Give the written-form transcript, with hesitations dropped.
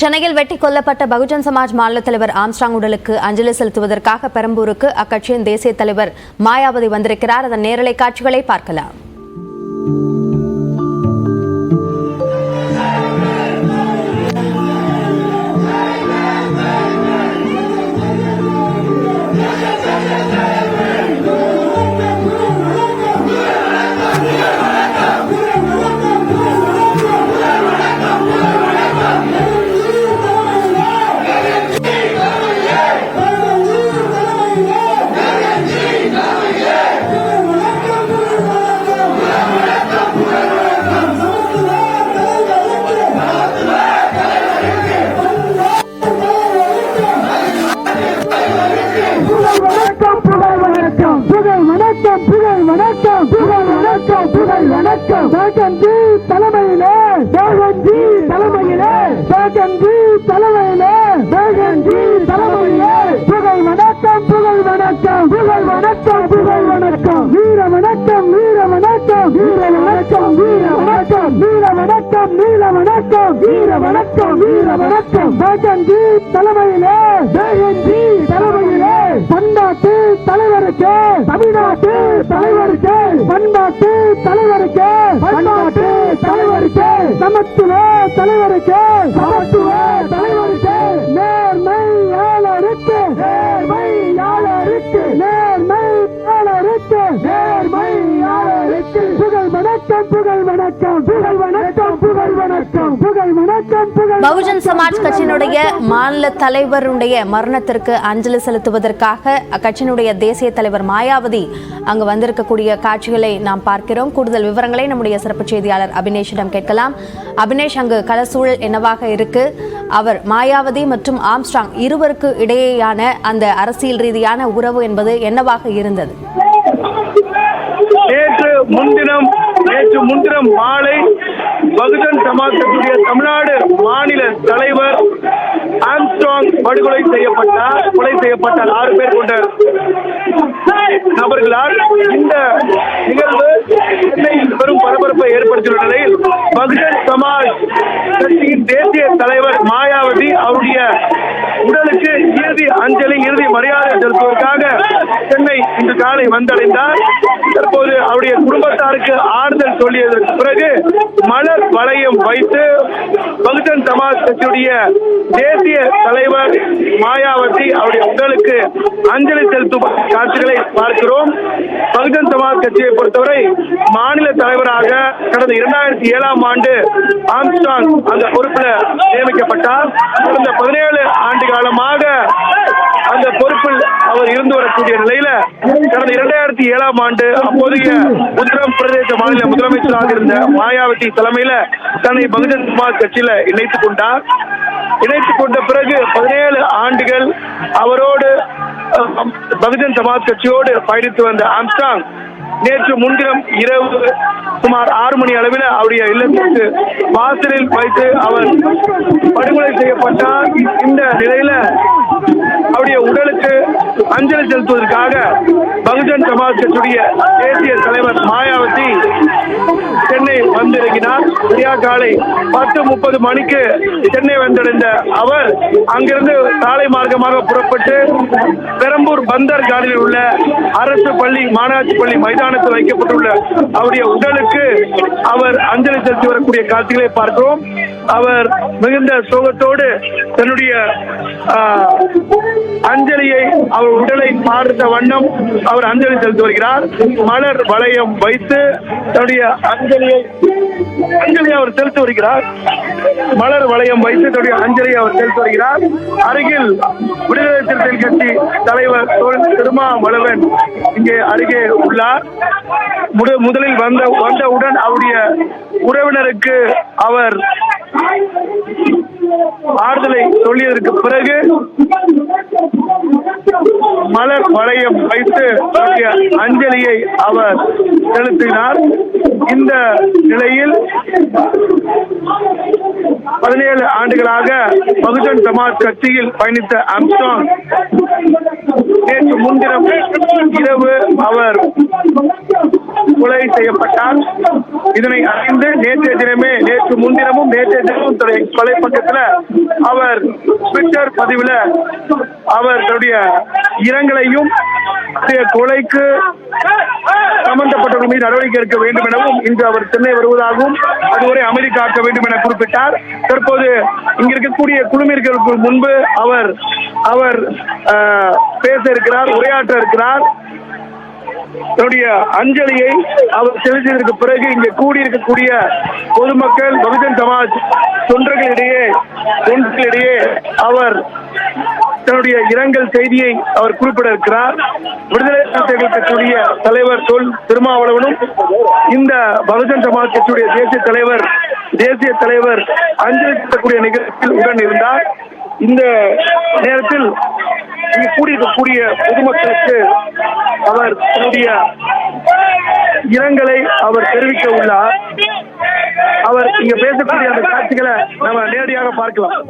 சென்னையில் வெட்டி கொல்லப்பட்ட பகுஜன் சமாஜ் மாநில தலைவர் ஆம்ஸ்ட்ராங் உடலுக்கு அஞ்சலி செலுத்துவதற்காக பெரம்பூருக்கு அக்கட்சியின் தேசிய தலைவர் மாயாவதி வந்திருக்கிறார். அதன் நேரலை காட்சிகளை பார்க்கலாம். பகுஜன் சமாஜ் கட்சியினுடைய மாநில தலைவருடைய மரணத்திற்கு அஞ்சலி செலுத்துவதற்காக அக்கட்சியினுடைய தேசிய தலைவர் மாயாவதி அங்கு வந்திருக்கக்கூடிய காட்சிகளை நாம் பார்க்கிறோம். கூடுதல் விவரங்களை நம்முடைய சிறப்பு செய்தியாளர் அபினேஷிடம் கேட்கலாம். அபினேஷ், அங்கு களசூழல் என்னவாக இருக்கு? அவர் மாயாவதி மற்றும் ஆம்ஸ்ட்ராங் இருவருக்கு இடையேயான அந்த அரசியல் ரீதியான உறவு என்பது என்னவாக இருந்தது? நேற்று முன்தினம் மாலை பகுஜன் சமாஜ் கட்சியுடைய தமிழ்நாடு மாநில தலைவர் ஆம்ஸ்ட்ராங் கொலை செய்யப்பட்டார். 6 பேர் கொண்ட நபர்களால் இந்த நிகழ்வு சென்னையில் பெரும் பரபரப்பை ஏற்படுத்தியுள்ள நிலையில் பகுஜன் சமாஜ் கட்சியின் தேசிய தலைவர் மாயாவதி அவருடைய உடலுக்கு இறுதி மரியாதை செலுத்துவதற்காக சென்னை இன்று காலை வந்தடைந்தார். தற்போது அவருடைய குடும்பத்தாருக்கு ஆறுதல் சொல்லியதற்கு பிறகு மலர் வளையம் வைத்து பகுஜன் சமாஜ் கட்சியுடைய தேசிய தலைவர் மாயாவதி அவருடைய உடலுக்கு அஞ்சலி செலுத்தும் காட்சிகளை பார்க்கிறோம். பகுஜன் சமாஜ் கட்சியை பொறுத்தவரை மாநில தலைவராக கடந்த 2007ஆம் ஆண்டு ஆம்ஸ்ட்ராங் அந்த பொறுப்பில் நியமிக்கப்பட்டார். கடந்த 17 ஆண்டு காலமாக அந்த பொறுப்பில் அவர் இருந்து வரக்கூடிய நிலையில கடந்த 2007ஆம் ஆண்டு அப்போதைய உத்தரப்பிரதேச மாநில முதலமைச்சராக இருந்த மாயாவதி தலைமையில தன்னை பகுஜன் சமாஜ் கட்சியில இணைத்துக் கொண்ட பிறகு 17 ஆண்டுகள் அவரோடு பகுஜன் சமாஜ் கட்சியோடு பயணித்து வந்த ஆம்ஸ்ட்ராங் நேற்று முன்தினம் இரவு சுமார் 6 மணி அளவில் அவருடைய இல்லத்திற்கு வாசலில் வைத்து அவர் படுகொலை செய்யப்பட்டார். இந்த நிலையில அவருடைய உடலுக்கு அஞ்சலி செலுத்துவதற்காக பகுஜன் சமாஜ் கட்சியுடைய தேசிய தலைவர் மாயாவதி சென்னை வந்திறங்கினார். சரியா காலை 10:30 மணிக்கு சென்னை வந்தடைந்த அவர் அங்கிருந்து சாலை மார்க்கமாக புறப்பட்டு பெரம்பூர் பந்தர் கார்டில் உள்ள அரசு பள்ளி மாநகராட்சி பள்ளி மைதானத்தில் வைக்கப்பட்டுள்ள அவருடைய உடலுக்கு அவர் அஞ்சலி செலுத்தி வரக்கூடிய காட்சிகளை பார்க்கிறோம். அவர் மிகுந்த சோகத்தோடு தன்னுடைய அஞ்சலியை அவர் உடலை பார்த்த வண்ணம் அவர் அஞ்சலி செலுத்தி வருகிறார். மலர் வளையம் வைத்து தன்னுடைய அஞ்சலியை அவர் செலுத்தி வருகிறார். மலர் வளையம் வைத்து தன்னுடைய அஞ்சலியை அவர் செலுத்தி வருகிறார். அருகில் விடுதலை சிறுத்தைகள் கட்சி தலைவர் திருமாவளவன் இங்கே அருகே உள்ளார். முதலில் வந்தவுடன் அவருடைய உறவினருக்கு அவர் ஆறுதலை சொல்லியதற்கு பிறகு மலர் வளையம் வைத்து அஞ்சலியை அவர் செலுத்தினார். இந்த நிலையில் 17 ஆண்டுகளாக பகுஜன் சமாஜ் கட்சியில் பயணித்த ஆம்ஸ்ட்ராங் நேற்று முன்தினம் இரவு அவர் கொலை செய்யப்பட்டார். இதனை அறிந்து நேற்று முன்தினமும் தன்னுடைய கொலை பக்கத்துல அவர் ட்விட்டர் பதிவுல அவர் தன்னுடைய இரங்கலையும் கொலைக்கு சம்பந்தப்பட்டவர்கள் மீது நடவடிக்கை எடுக்க வேண்டும் எனவும் இன்று அவர் சென்னை வருவதாகவும் அதுவரை அமெரிக்கா ஆக்க வேண்டும் என குறிப்பிட்டார். தற்போது இங்க இருக்கக்கூடிய குழுமிற்கு முன்பு அவர் பேச இருக்கிறார், உரையாற்ற இருக்கிறார். தன்னுடைய அஞ்சலியை அவர் செலுத்தியதற்கு பிறகு இங்கே கூடியிருக்கக்கூடிய பொதுமக்கள், பகுஜன் சமாஜ் தொண்டர்களிடையே அவர் தன்னுடைய இரங்கல் செய்தியை அவர் குறிப்பிட இருக்கிறார். விடுதலை சிறுத்தைகள் கட்சியுடைய தலைவர் திருமாவளவனும் இந்த பகுஜன் சமாஜ் கட்சியுடைய தேசிய தலைவர் அஞ்சலி செலுத்தக்கூடிய நிகழ்ச்சியில் உடன் இருந்தார். இந்த நேரத்தில் இங்கு கூடியிருக்கக்கூடிய பொதுமக்களுக்கு அவர் தன்னுடைய இரங்கலை அவர் தெரிவிக்க உள்ளார். அவர் இங்க பேசக்கூடிய அந்த காட்சிகளை நம்ம நேரடியாக பார்க்கலாம்.